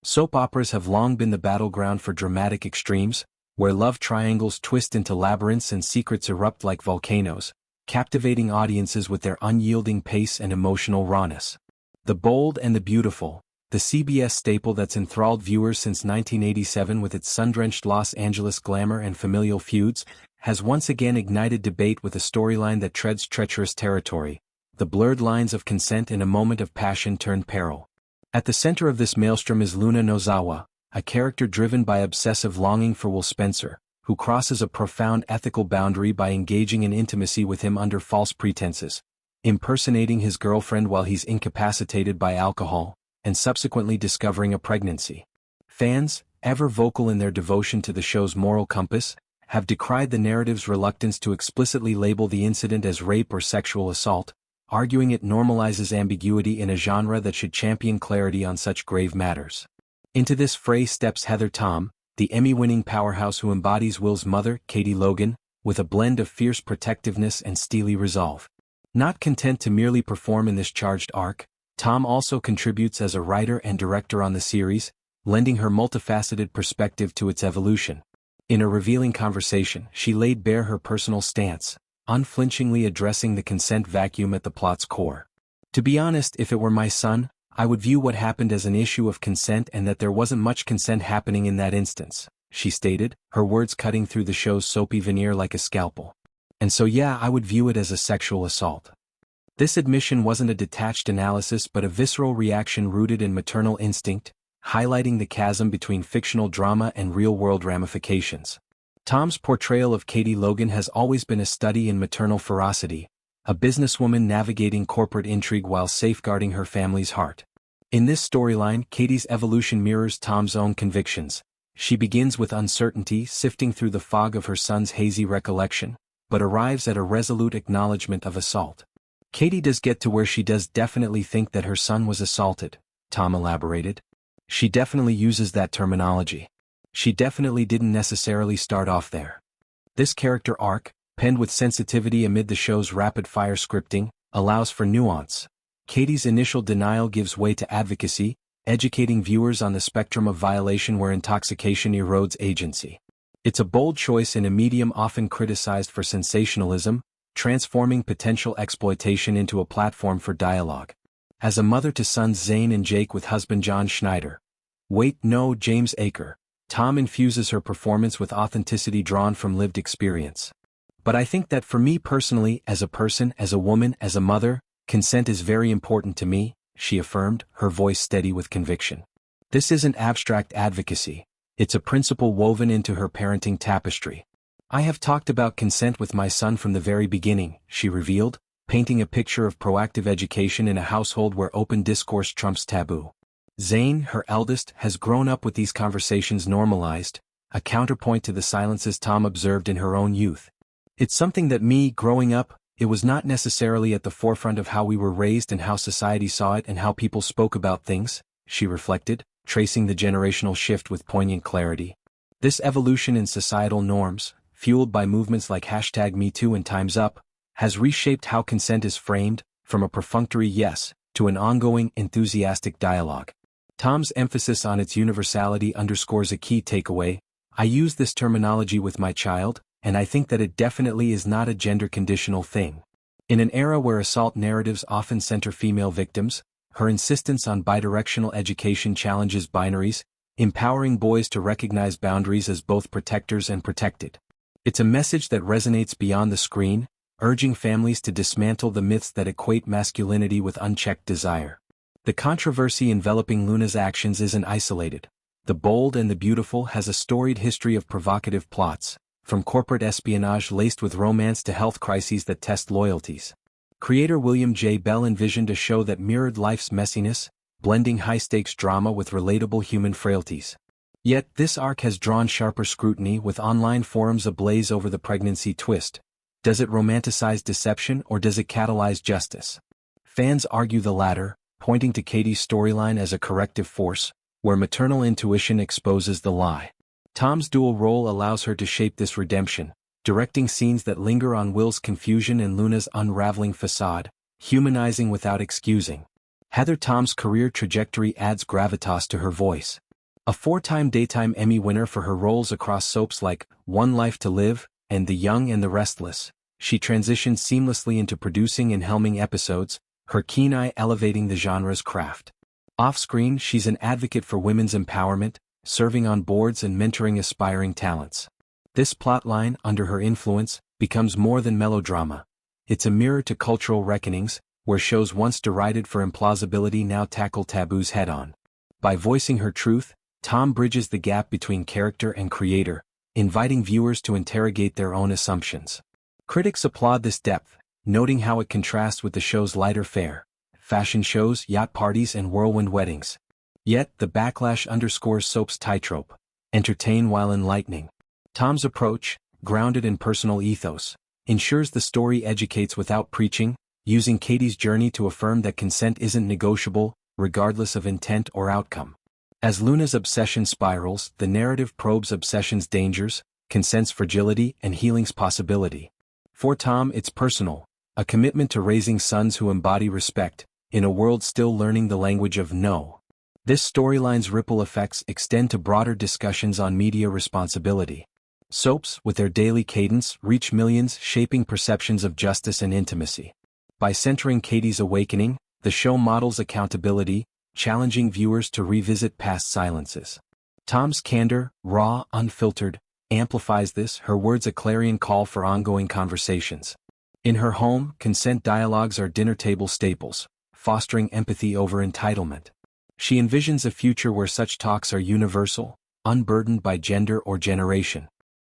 Soap operas have long been the battleground for dramatic extremes, where love triangles twist into labyrinths and secrets erupt like volcanoes, captivating audiences with their unyielding pace and emotional rawness. The Bold and the Beautiful, the CBS staple that's enthralled viewers since 1987 with its sun-drenched Los Angeles glamour and familial feuds, has once again ignited debate with a storyline that treads treacherous territory, the blurred lines of consent in a moment of passion turned peril. At the center of this maelstrom is Luna Nozawa, a character driven by obsessive longing for Will Spencer, who crosses a profound ethical boundary by engaging in intimacy with him under false pretenses, impersonating his girlfriend while he's incapacitated by alcohol, and subsequently discovering a pregnancy. Fans, ever vocal in their devotion to the show's moral compass, have decried the narrative's reluctance to explicitly label the incident as rape or sexual assault, arguing it normalizes ambiguity in a genre that should champion clarity on such grave matters. Into this fray steps Heather Tom, the Emmy-winning powerhouse who embodies Will's mother, Katie Logan, with a blend of fierce protectiveness and steely resolve. Not content to merely perform in this charged arc, Tom also contributes as a writer and director on the series, lending her multifaceted perspective to its evolution. In a revealing conversation, she laid bare her personal stance, unflinchingly addressing the consent vacuum at the plot's core. To be honest, if it were my son, I would view what happened as an issue of consent and that there wasn't much consent happening in that instance, she stated, her words cutting through the show's soapy veneer like a scalpel. And so yeah, I would view it as a sexual assault. This admission wasn't a detached analysis but a visceral reaction rooted in maternal instinct, highlighting the chasm between fictional drama and real-world ramifications. Tom's portrayal of Katie Logan has always been a study in maternal ferocity, a businesswoman navigating corporate intrigue while safeguarding her family's heart. In this storyline, Katie's evolution mirrors Tom's own convictions. She begins with uncertainty, sifting through the fog of her son's hazy recollection, but arrives at a resolute acknowledgement of assault. Katie does get to where she does definitely think that her son was assaulted, Tom elaborated. She definitely uses that terminology. She definitely didn't necessarily start off there. This character arc, penned with sensitivity amid the show's rapid-fire scripting, allows for nuance. Katie's initial denial gives way to advocacy, educating viewers on the spectrum of violation where intoxication erodes agency. It's a bold choice in a medium often criticized for sensationalism, transforming potential exploitation into a platform for dialogue. As a mother to sons Zane and Jake with husband John Schneider, James Aker, Tom infuses her performance with authenticity drawn from lived experience. But I think that for me personally, as a person, as a woman, as a mother, consent is very important to me, she affirmed, her voice steady with conviction. This isn't abstract advocacy, it's a principle woven into her parenting tapestry. I have talked about consent with my son from the very beginning, she revealed, painting a picture of proactive education in a household where open discourse trumps taboo. Zane, her eldest, has grown up with these conversations normalized, a counterpoint to the silences Tom observed in her own youth. It's something that me, growing up, it was not necessarily at the forefront of how we were raised and how society saw it and how people spoke about things, she reflected, tracing the generational shift with poignant clarity. This evolution in societal norms, fueled by movements like #MeToo and Time's Up, has reshaped how consent is framed, from a perfunctory yes, to an ongoing, enthusiastic dialogue. Tom's emphasis on its universality underscores a key takeaway. I use this terminology with my child, and I think that it definitely is not a gender-conditional thing. In an era where assault narratives often center female victims, her insistence on bidirectional education challenges binaries, empowering boys to recognize boundaries as both protectors and protected. It's a message that resonates beyond the screen, urging families to dismantle the myths that equate masculinity with unchecked desire. The controversy enveloping Luna's actions isn't isolated. The Bold and the Beautiful has a storied history of provocative plots, from corporate espionage laced with romance to health crises that test loyalties. Creator William J. Bell envisioned a show that mirrored life's messiness, blending high-stakes drama with relatable human frailties. Yet, this arc has drawn sharper scrutiny with online forums ablaze over the pregnancy twist. Does it romanticize deception or does it catalyze justice? Fans argue the latter, pointing to Katie's storyline as a corrective force, where maternal intuition exposes the lie. Tom's dual role allows her to shape this redemption, directing scenes that linger on Will's confusion and Luna's unraveling facade, humanizing without excusing. Heather Tom's career trajectory adds gravitas to her voice. A four-time Daytime Emmy winner for her roles across soaps like One Life to Live and The Young and the Restless, she transitioned seamlessly into producing and helming episodes, her keen eye elevating the genre's craft. Off-screen, she's an advocate for women's empowerment, serving on boards and mentoring aspiring talents. This plotline, under her influence, becomes more than melodrama. It's a mirror to cultural reckonings, where shows once derided for implausibility now tackle taboos head-on. By voicing her truth, Tom bridges the gap between character and creator, inviting viewers to interrogate their own assumptions. Critics applaud this depth, noting how it contrasts with the show's lighter fare, fashion shows, yacht parties and whirlwind weddings. Yet, the backlash underscores soap's tightrope: entertain while enlightening. Tom's approach, grounded in personal ethos, ensures the story educates without preaching, using Katie's journey to affirm that consent isn't negotiable, regardless of intent or outcome. As Luna's obsession spirals, the narrative probes obsession's dangers, consent's fragility, and healing's possibility. For Tom, it's personal, a commitment to raising sons who embody respect, in a world still learning the language of no. This storyline's ripple effects extend to broader discussions on media responsibility. Soaps, with their daily cadence, reach millions, shaping perceptions of justice and intimacy. By centering Katie's awakening, the show models accountability, challenging viewers to revisit past silences. Tom's candor, raw, unfiltered, amplifies this, her words a clarion call for ongoing conversations. In her home, consent dialogues are dinner table staples, fostering empathy over entitlement. She envisions a future where such talks are universal, unburdened by gender or generation.